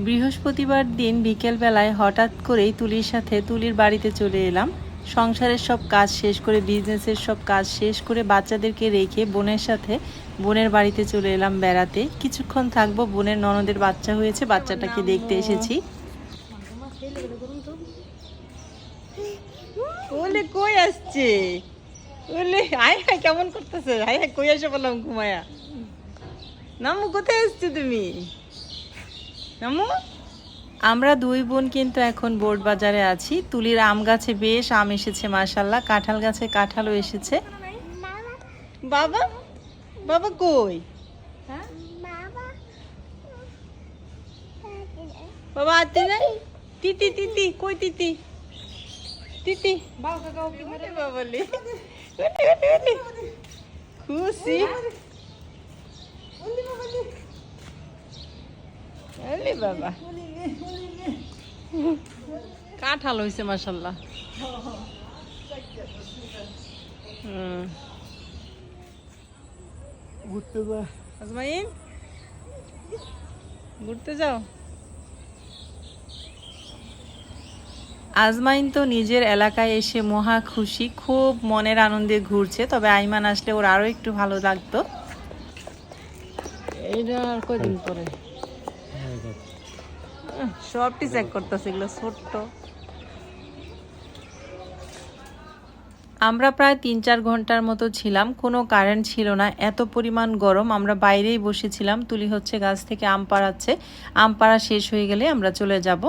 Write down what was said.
বৃহস্পতিবার দিন বিকেলবেলায় হঠাৎ করেই তুলির সাথে তুলির বাড়িতে চলে এলাম। সংসারের সব কাজ শেষ করে, বিজনেসের সব কাজ শেষ করে বাচ্চাদেরকে রেখে বোনের সাথে বোনের বাড়িতে চলে এলাম বেড়াতে। কিছুক্ষণ থাকবো, বোনের ননদের বাচ্চা হয়েছে, বাচ্চাটাকে দেখতে এসেছি। ওলে কই আসছে, ওলে হাই হাই কেমন করতেছে, হাই হাই কই আসে বললাম ঘুমায়া। নামু কোথায় আসছো তুমি নামু? আমরা দুই বোন কিন্তু এখন বোর্ড বাজারে আছি। তুলির আম গাছে বেশ আম এসেছে মাশাল্লাহ, কাঁঠাল গাছে কাঁঠালও এসেছে। বাবা বাবা কই? বাবা আতি না, তিতি তিতি কই তিতি? তিতি বাবালি খুশি বাবা কাঁঠাল হয়েছে মাশাল্লাহ। ঘুরতে যা আজমাইন, ঘুরতে যাও। আজমাইন তো নিজের এলাকায় এসে মহা খুশি, খুব মনের আনন্দে ঘুরছে। তবে আইমান আসলে ওর আরো একটু ভালো লাগতো। এইটা আর কয়দিন পরে সবটি চেক করতেছে, এগুলো ছোট্ট। আমরা প্রায় ৩-৪ ঘন্টার মতো ছিলাম, কোনো কারেন্ট ছিল না, এত পরিমাণ গরম। আমরা বাইরেই বসেছিলাম, তুলি হচ্ছে গাছ থেকে আম পাড়াচ্ছে, আম পাড়া শেষ হয়ে গেলে আমরা চলে যাব।